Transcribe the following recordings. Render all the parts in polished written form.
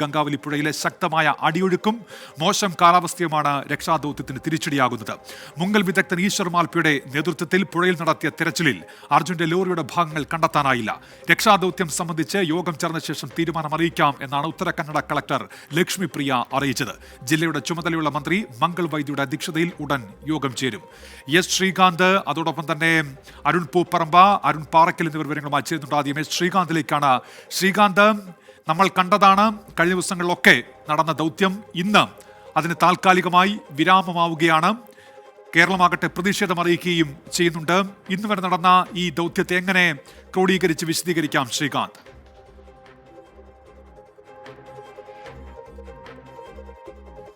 ഗംഗാവലി പുഴയിലെ ശക്തമായ അടിയൊഴുക്കും മോശം കാലാവസ്ഥയുമാണ് രക്ഷാദൌത്യത്തിന് തിരിച്ചടിയാകുന്നത്. മുങ്ങൽ വിദഗ്ധൻ ഈശ്വർ മാൽപ്പയുടെ നേതൃത്വത്തിൽ പുഴയിൽ നടത്തിയ തെരച്ചിലിൽ അർജുന്റെ ലോറിയുടെ ഭാഗങ്ങൾ കണ്ടെത്താനായില്ല. രക്ഷാദൌത്യം സംബന്ധിച്ച് യോഗം ചേർന്ന ശേഷം തീരുമാനം അറിയിക്കാം എന്നാണ് ഉത്തര കന്നഡ കളക്ടർ ലക്ഷ്മി പ്രിയ അറിയിച്ചത്. ജില്ലയുടെ ചുമതലയുള്ള മന്ത്രി മംഗൾ വൈദ്യയുടെ അധ്യക്ഷതയിൽ ഉടൻ യോഗം ചേരും. എസ് ശ്രീകാന്ത്, അതോടൊപ്പം തന്നെ അരുൺ പൂപ്പറമ്പ, അരുൺ പാറക്കൽ എന്നിവർ വിവരങ്ങളുമായി ചേരുന്നുണ്ട്. ആദ്യം എസ് ശ്രീകാന്തിലേക്കാണ്. ശ്രീകാന്ത്, നമ്മൾ കണ്ടതാണ് കഴിഞ്ഞ ദിവസങ്ങളിലൊക്കെ നടന്ന ദൗത്യം ഇന്ന് അതിന് താൽക്കാലികമായി വിരാമമാവുകയാണ്. കേരളമാകട്ടെ പ്രതിഷേധം അറിയിക്കുകയും ചെയ്യുന്നുണ്ട്. ഇന്ന് വരെ നടന്ന ഈ ദൗത്യത്തെ എങ്ങനെ ക്രോഡീകരിച്ച് വിശദീകരിക്കാം ശ്രീകാന്ത്?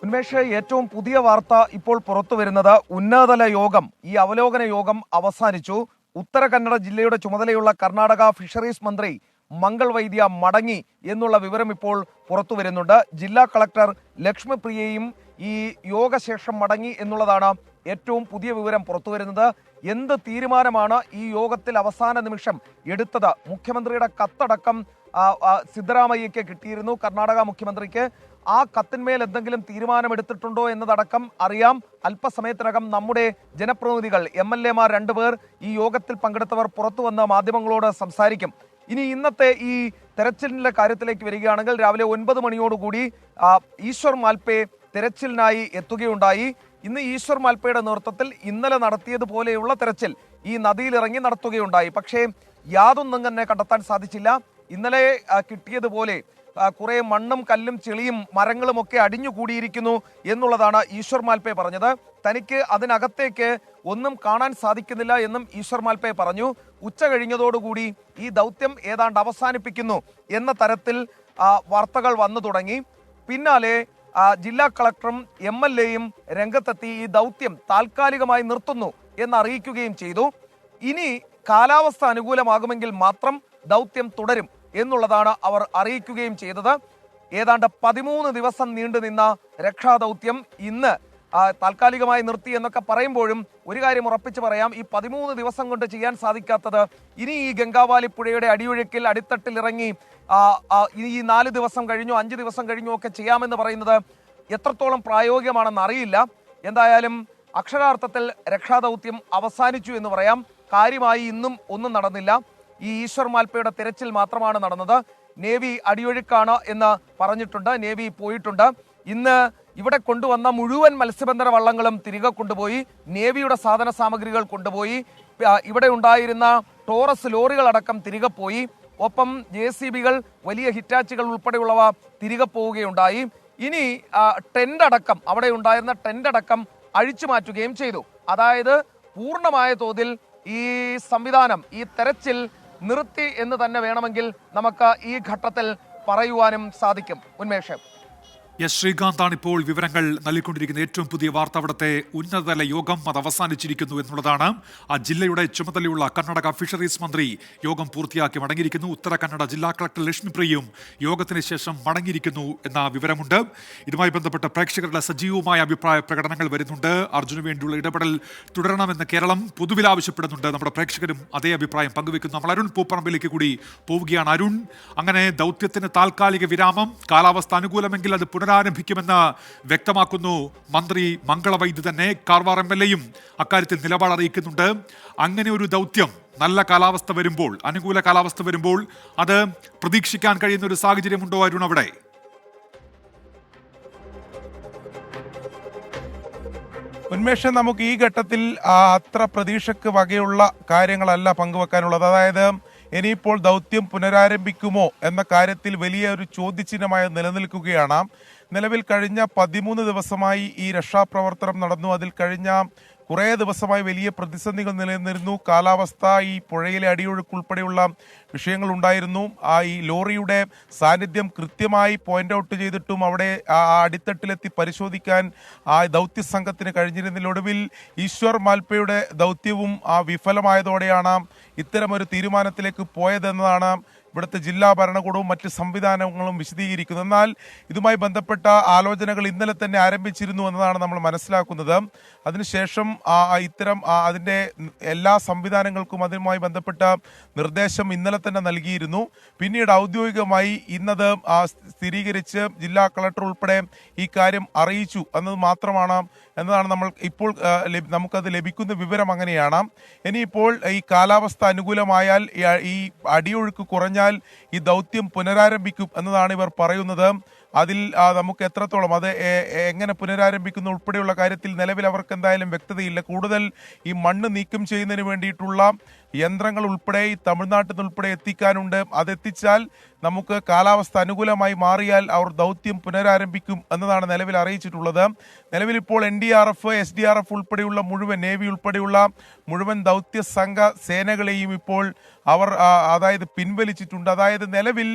ഉന്മേഷ്, ഏറ്റവും പുതിയ വാർത്ത ഇപ്പോൾ പുറത്തു വരുന്നത് ഉന്നതതല യോഗം, ഈ അവലോകന യോഗം അവസാനിച്ചു. ഉത്തര കന്നഡ ജില്ലയുടെ ചുമതലയുള്ള കർണാടക ഫിഷറീസ് മന്ത്രി മംഗൾ വൈദ്യ മടങ്ങി എന്നുള്ള വിവരം ഇപ്പോൾ പുറത്തു വരുന്നുണ്ട്. ജില്ലാ കളക്ടർ ലക്ഷ്മി പ്രിയയും ഈ യോഗശേഷം മടങ്ങി എന്നുള്ളതാണ് ഏറ്റവും പുതിയ വിവരം പുറത്തു വരുന്നത്. എന്ത് തീരുമാനമാണ് ഈ യോഗത്തിൽ അവസാന നിമിഷം എടുത്തത്? മുഖ്യമന്ത്രിയുടെ കത്തടക്കം സിദ്ധരാമയ്യയ്ക്ക് കിട്ടിയിരുന്നു, കർണാടക മുഖ്യമന്ത്രിക്ക്. ആ കത്തിന്മേൽ എന്തെങ്കിലും തീരുമാനമെടുത്തിട്ടുണ്ടോ എന്നതടക്കം അറിയാം. അല്പസമയത്തിനകം നമ്മുടെ ജനപ്രതിനിധികൾ MLA-മാർ 2 പേർ, ഈ യോഗത്തിൽ പങ്കെടുത്തവർ പുറത്തു വന്ന് മാധ്യമങ്ങളോട് സംസാരിക്കും. ഇനി ഇന്നത്തെ ഈ തെരച്ചിലിന്റെ കാര്യത്തിലേക്ക് വരികയാണെങ്കിൽ രാവിലെ 9 മണിയോടുകൂടി ഈശ്വർ മാൽപ്പെ തെരച്ചിലിനായി എത്തുകയുണ്ടായി. ഇന്ന് ഈശ്വർ മാൽപ്പയുടെ നേതൃത്വത്തിൽ ഇന്നലെ നടത്തിയതുപോലെയുള്ള തെരച്ചിൽ ഈ നദിയിലിറങ്ങി നടത്തുകയുണ്ടായി. പക്ഷേ യാതൊന്നും തന്നെ കണ്ടെത്താൻ സാധിച്ചില്ല. ഇന്നലെ കിട്ടിയതുപോലെ കുറെ മണ്ണും കല്ലും ചെളിയും മരങ്ങളും ഒക്കെ അടിഞ്ഞുകൂടിയിരിക്കുന്നു എന്നുള്ളതാണ് ഈശ്വർ മാൽപ്പെ പറഞ്ഞത്. തനിക്ക് അതിനകത്തേക്ക് ഒന്നും കാണാൻ സാധിക്കുന്നില്ല എന്നും ഈശ്വർ മാൽപ്പെ പറഞ്ഞു. ഉച്ച കഴിഞ്ഞതോടുകൂടി ഈ ദൗത്യം ഏതാണ്ട് അവസാനിപ്പിക്കുന്നു എന്ന തരത്തിൽ വാർത്തകൾ വന്നു തുടങ്ങി. പിന്നാലെ ജില്ലാ കളക്ടറും MLA-യും രംഗത്തെത്തി ഈ ദൗത്യം താൽക്കാലികമായി നിർത്തുന്നു എന്നറിയിക്കുകയും ചെയ്തു. ഇനി കാലാവസ്ഥ അനുകൂലമാകുമെങ്കിൽ മാത്രം ദൗത്യം തുടരും എന്നുള്ളതാണ് അവർ അറിയിക്കുകയും ചെയ്തത്. ഏതാണ്ട് 13 ദിവസം നീണ്ടുനിന്ന രക്ഷാദൗത്യം ഇന്ന് താൽക്കാലികമായി നിർത്തി എന്നൊക്കെ പറയുമ്പോഴും ഒരു കാര്യം ഉറപ്പിച്ച് പറയാം, ഈ 13 ദിവസം കൊണ്ട് ചെയ്യാൻ സാധിക്കാത്തത് ഇനി ഈ ഗംഗാവാലി പുഴയുടെ അടിയൊഴുക്കിൽ അടിത്തട്ടിൽ ഇറങ്ങി ഈ 4 ദിവസം കഴിഞ്ഞോ 5 ദിവസം കഴിഞ്ഞോ ഒക്കെ ചെയ്യാമെന്ന് പറയുന്നത് എത്രത്തോളം പ്രായോഗികമാണെന്ന് അറിയില്ല. എന്തായാലും അക്ഷരാർത്ഥത്തിൽ രക്ഷാദൗത്യം അവസാനിച്ചു എന്ന് പറയാം. കാര്യമായി ഇന്നും ഒന്നും നടന്നില്ല. ഈ ഈശ്വർ മാൽപ്പയുടെ തിരച്ചിൽ മാത്രമാണ് നടന്നത്. നേവി അടിയൊഴുക്കാണ് എന്ന് പറഞ്ഞിട്ടുണ്ട്, നേവി പോയിട്ടുണ്ട്. ഇന്ന് ഇവിടെ കൊണ്ടുവന്ന മുഴുവൻ മത്സ്യബന്ധന വള്ളങ്ങളും തിരികെ കൊണ്ടുപോയി, നേവിയുടെ സാധന സാമഗ്രികൾ കൊണ്ടുപോയി. ഇവിടെ ഉണ്ടായിരുന്ന ടോറസ് ലോറികളടക്കം തിരികെ പോയി. ഒപ്പം JCBകൾ, വലിയ ഹിറ്റാച്ചുകൾ ഉൾപ്പെടെയുള്ളവ തിരികെ പോവുകയുണ്ടായി. ഇനി ടെന്റ് അടക്കം, അവിടെ ഉണ്ടായിരുന്ന ടെന്റ് അടക്കം അഴിച്ചു മാറ്റുകയും ചെയ്തു. അതായത് പൂർണ്ണമായ തോതിൽ ഈ സംവിധാനം, ഈ തെരച്ചിൽ നിർത്തി എന്ന് തന്നെ വേണമെങ്കിൽ നമുക്ക് ഈ ഘട്ടത്തിൽ പറയുവാനും സാധിക്കും. ഉന്മേഷം, എസ് ശ്രീകാന്താണ് ഇപ്പോൾ വിവരങ്ങൾ നൽകിക്കൊണ്ടിരിക്കുന്ന ഏറ്റവും പുതിയ വാർത്ത. അവിടുത്തെ ഉന്നതതല യോഗം അത് അവസാനിച്ചിരിക്കുന്നു എന്നുള്ളതാണ്. ആ ജില്ലയുടെ ചുമതലയുള്ള കർണാടക ഫിഷറീസ് മന്ത്രി യോഗം പൂർത്തിയാക്കി മടങ്ങിയിരിക്കുന്നു. ഉത്തര കന്നഡ ജില്ലാ കളക്ടർ ലക്ഷ്മി പ്രിയയും യോഗത്തിന് ശേഷം മടങ്ങിയിരിക്കുന്നു എന്ന വിവരമുണ്ട്. ഇതുമായി ബന്ധപ്പെട്ട പ്രേക്ഷകരുടെ സജീവമായ അഭിപ്രായ പ്രകടനങ്ങൾ വരുന്നുണ്ട്. അർജുന് വേണ്ടിയുള്ള ഇടപെടൽ തുടരണമെന്ന് കേരളം പൊതുവിൽ ആവശ്യപ്പെടുന്നുണ്ട്. നമ്മുടെ പ്രേക്ഷകരും അതേ അഭിപ്രായം പങ്കുവെക്കുന്നു. നമ്മൾ അരുൺ പൂപ്പറമ്പിലേക്ക് കൂടി പോവുകയാണ്. അരുൺ, അങ്ങനെ ദൗത്യത്തിന് താൽക്കാലിക വിരാമം, കാലാവസ്ഥ അനുകൂലമെങ്കിൽ അത് പുനരാരംഭിക്കുമെന്ന് വ്യക്തമാക്കുന്നു മന്ത്രി മംഗള വൈദ്യ തന്നെ. കാർവാർ MLA-യും അക്കാര്യത്തിൽ നിലപാട് അറിയിക്കുന്നുണ്ട്. അങ്ങനെ ഒരു ദൗത്യം നല്ല കാലാവസ്ഥ വരുമ്പോൾ, അനുകൂല കാലാവസ്ഥ വരുമ്പോൾ അത് പ്രതീക്ഷിക്കാൻ കഴിയുന്ന ഒരു സാഹചര്യമുണ്ടോ അരുൺ അവിടെ? ഉന്മേഷം, നമുക്ക് ഈ ഘട്ടത്തിൽ അത്ര പ്രതീക്ഷയ്ക്ക് വകയുള്ള കാര്യങ്ങളല്ല പങ്കുവെക്കാനുള്ളത്. അതായത് ഇനിയിപ്പോൾ ദൗത്യം പുനരാരംഭിക്കുമോ എന്ന കാര്യത്തിൽ വലിയ ഒരു ചോദ്യചിഹ്നമായി നിലനിൽക്കുകയാണ്. നിലവിൽ കഴിഞ്ഞ 13 ദിവസമായി ഈ രക്ഷാപ്രവർത്തനം നടന്നു. അതിൽ കഴിഞ്ഞ കുറേ ദിവസമായി വലിയ പ്രതിസന്ധികൾ നിലനിന്നിരുന്നു. കാലാവസ്ഥ, ഈ പുഴയിലെ അടിയൊഴുക്ക് ഉൾപ്പെടെയുള്ള വിഷയങ്ങൾ ഉണ്ടായിരുന്നു. ഈ ലോറിയുടെ സാന്നിധ്യം കൃത്യമായി പോയിന്റ് ഔട്ട് ചെയ്തിട്ടും അവിടെ അടിത്തട്ടിലെത്തി പരിശോധിക്കാൻ ദൗത്യ സംഘത്തിന് കഴിഞ്ഞിരുന്നില്ല. ഒടുവിൽ ഈശ്വർ മാൽപ്പയുടെ ദൗത്യവും വിഫലമായതോടെയാണ് ഇത്തരമൊരു തീരുമാനത്തിലേക്ക് പോയതെന്നതാണ് ഇവിടുത്തെ ജില്ലാ ഭരണകൂടവും മറ്റ് സംവിധാനങ്ങളും വിശദീകരിക്കുന്നത്. എന്നാൽ ഇതുമായി ബന്ധപ്പെട്ട ആലോചനകൾ ഇന്നലെ തന്നെ ആരംഭിച്ചിരുന്നു എന്നതാണ് നമ്മൾ മനസ്സിലാക്കുന്നത്. അതിനുശേഷം ഇത്തരം അതിൻ്റെ എല്ലാ സംവിധാനങ്ങൾക്കും അതുമായി ബന്ധപ്പെട്ട നിർദ്ദേശം ഇന്നലെ തന്നെ നൽകിയിരുന്നു. പിന്നീട് ഔദ്യോഗികമായി ഇന്നത് സ്ഥിരീകരിച്ച് ജില്ലാ കളക്ടർ ഉൾപ്പെടെ ഈ കാര്യം അറിയിച്ചു എന്നത് മാത്രമാണ് എന്നതാണ് നമ്മൾ ഇപ്പോൾ നമുക്കത് ലഭിക്കുന്ന വിവരം. അങ്ങനെയാണ്. ഇനിയിപ്പോൾ ഈ കാലാവസ്ഥ അനുകൂലമായാൽ, ഈ അടിയൊഴുക്ക് കുറഞ്ഞാൽ ഈ ദൗത്യം പുനരാരംഭിക്കും എന്നതാണ് ഇവർ പറയുന്നത്. അതിൽ നമുക്ക് എത്രത്തോളം അത് എങ്ങനെ പുനരാരംഭിക്കുന്നു ഉൾപ്പെടെയുള്ള കാര്യത്തിൽ നിലവിൽ അവർക്ക് എന്തായാലും വ്യക്തതയില്ല. കൂടുതൽ ഈ മണ്ണ് നീക്കം ചെയ്യുന്നതിന് വേണ്ടിയിട്ടുള്ള യന്ത്രങ്ങൾ ഉൾപ്പെടെ ഈ തമിഴ്നാട്ടിൽ നിന്ന് ഉൾപ്പെടെ എത്തിക്കാനുണ്ട്. അതെത്തിച്ചാൽ നമുക്ക് കാലാവസ്ഥ അനുകൂലമായി മാറിയാൽ അവർ ദൗത്യം പുനരാരംഭിക്കും എന്നതാണ് നിലവിൽ അറിയിച്ചിട്ടുള്ളത്. നിലവിൽ ഇപ്പോൾ NDRF, SDRF ഉൾപ്പെടെയുള്ള മുഴുവൻ, നേവി ഉൾപ്പെടെയുള്ള മുഴുവൻ ദൗത്യ സംഘ സേനകളെയും ഇപ്പോൾ അവർ പിൻവലിച്ചിട്ടുണ്ട്. നിലവിൽ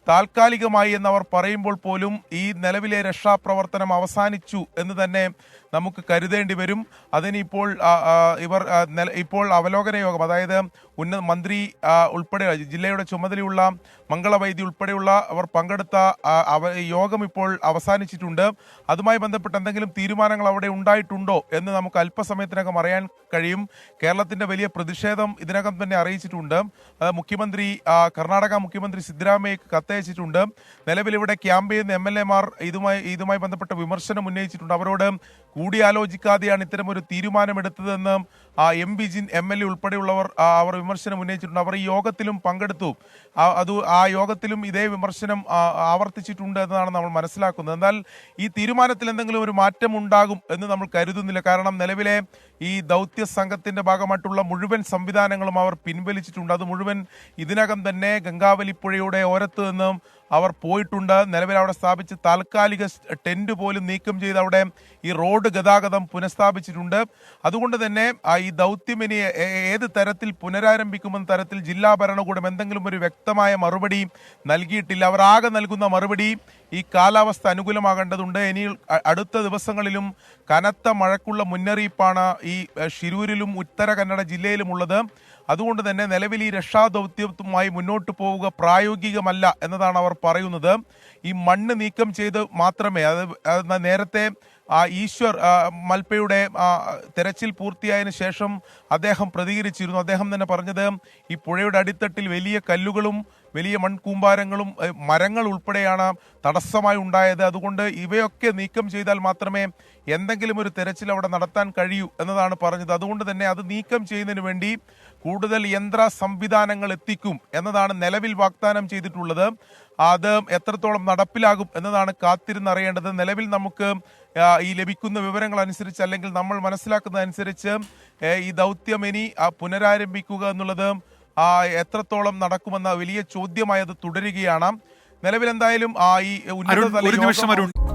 താൽക്കാലികമായി എന്നവർ പറയുമ്പോൾ പോലും ഈ നിലവിലെ രക്ഷാപ്രവർത്തനം അവസാനിച്ചു എന്ന് തന്നെ നമുക്ക് കരുതേണ്ടി വരും. അതിനിപ്പോൾ ഇപ്പോൾ അവലോകന യോഗം, മന്ത്രി ഉൾപ്പെടെ ജില്ലയുടെ ചുമതലയുള്ള മംഗളവൈദ്യ ഉൾപ്പെടെയുള്ള അവർ പങ്കെടുത്ത യോഗം ഇപ്പോൾ അവസാനിച്ചിട്ടുണ്ട്. അതുമായി ബന്ധപ്പെട്ട് എന്തെങ്കിലും തീരുമാനങ്ങൾ അവിടെ ഉണ്ടായിട്ടുണ്ടോ എന്ന് നമുക്ക് അല്പസമയത്തിനകം അറിയാൻ കഴിയും. കേരളത്തിന്റെ വലിയ പ്രതിഷേധം ഇതിനകം തന്നെ അറിയിച്ചിട്ടുണ്ട്. മുഖ്യമന്ത്രി, കർണാടക മുഖ്യമന്ത്രി സിദ്ധരാമയ്യക്ക് കത്തയച്ചിട്ടുണ്ട്. നിലവിൽ ഇവിടെ ക്യാമ്പ് ചെയ്യുന്ന MLA-മാർ ഇതുമായി ബന്ധപ്പെട്ട വിമർശനം ഉന്നയിച്ചിട്ടുണ്ട്. അവരോട് കൂടിയാലോചിക്കാതെയാണ് ഇത്തരമൊരു തീരുമാനമെടുത്തതെന്ന് MB ജിൻ MLA ഉൾപ്പെടെയുള്ളവർ അവർ വിമർശനം ഉന്നയിച്ചിട്ടുണ്ട്. അവർ ഈ യോഗത്തിലും പങ്കെടുത്തു. ആ യോഗത്തിലും ഇതേ വിമർശനം ആവർത്തിച്ചിട്ടുണ്ട് എന്നതാണ് നമ്മൾ മനസ്സിലാക്കുന്നത്. എന്നാൽ ഈ തീരുമാനത്തിൽ എന്തെങ്കിലും ഒരു മാറ്റം ഉണ്ടാകും എന്ന് നമ്മൾ കരുതുന്നില്ല. കാരണം നിലവിലെ ഈ ദൗത്യ സംഘത്തിന്റെ ഭാഗമായിട്ടുള്ള മുഴുവൻ സംവിധാനങ്ങളും അവർ പിൻവലിച്ചിട്ടുണ്ട്. അത് മുഴുവൻ ഇതിനകം തന്നെ ഗംഗാവലിപ്പുഴയുടെ ഓരത്ത് നിന്നും അവർ പോയിട്ടുണ്ട്. നിലവിൽ അവിടെ സ്ഥാപിച്ച താൽക്കാലിക ടെന്റ് പോലും നീക്കം ചെയ്ത് അവിടെ ഈ റോഡ് ഗതാഗതം പുനഃസ്ഥാപിച്ചിട്ടുണ്ട്. അതുകൊണ്ട് തന്നെ ഈ ദൗത്യം ഇനി ഏത് തരത്തിൽ പുനരാരംഭിക്കുമെന്ന തരത്തിൽ ജില്ലാ ഭരണകൂടം എന്തെങ്കിലും ഒരു വ്യക്തമായ മറുപടി നൽകിയിട്ടില്ല. അവർ ആകെ നൽകുന്ന മറുപടി ഈ കാലാവസ്ഥ അനുകൂലമാകേണ്ടതുണ്ട്, ഇനി അടുത്ത ദിവസങ്ങളിലും കനത്ത മഴയ്ക്കുള്ള മുന്നറിയിപ്പാണ് ഈ ഷിരൂരിലും ഉത്തര കന്നഡ ജില്ലയിലുമുള്ളത്. അതുകൊണ്ട് തന്നെ നിലവിൽ ഈ രക്ഷാദൗത്യവുമായി മുന്നോട്ട് പോവുക പ്രായോഗികമല്ല എന്നതാണ് അവർ പറയുന്നത്. ഈ മണ്ണ് നീക്കം ചെയ്ത് മാത്രമേ, നേരത്തെ ഈശ്വർ മൽപ്പയുടെ തെരച്ചിൽ പൂർത്തിയായതിനു ശേഷം അദ്ദേഹം പ്രതികരിച്ചിരുന്നു. അദ്ദേഹം തന്നെ പറഞ്ഞത് ഈ പുഴയുടെ അടിത്തട്ടിൽ വലിയ കല്ലുകളും വലിയ മൺകൂമ്പാരങ്ങളും മരങ്ങൾ ഉൾപ്പെടെയാണ് തടസ്സമായി ഉണ്ടായത്. അതുകൊണ്ട് ഇവയൊക്കെ നീക്കം ചെയ്താൽ മാത്രമേ എന്തെങ്കിലും ഒരു തെരച്ചിൽ അവിടെ നടത്താൻ കഴിയൂ എന്നതാണ് പറഞ്ഞത്. അതുകൊണ്ട് തന്നെ അത് നീക്കം ചെയ്യുന്നതിന് വേണ്ടി കൂടുതൽ യന്ത്ര സംവിധാനങ്ങൾ എത്തിക്കും എന്നതാണ് നിലവിൽ വാഗ്ദാനം ചെയ്തിട്ടുള്ളത്. അത് എത്രത്തോളം നടപ്പിലാകും എന്നതാണ് കാത്തിരുന്നറിയേണ്ടത്. നിലവിൽ നമുക്ക് ഈ ലഭിക്കുന്ന വിവരങ്ങൾ അനുസരിച്ച്, അല്ലെങ്കിൽ നമ്മൾ മനസ്സിലാക്കുന്നതനുസരിച്ച് ഈ ദൗത്യം ഇനി പുനരാരംഭിക്കുക എന്നുള്ളത് എത്രത്തോളം നടക്കുമെന്ന വലിയ ചോദ്യമായി അത് തുടരുകയാണ്. നിലവിൽ എന്തായാലും ഈ ഉന്നതതല യോഗം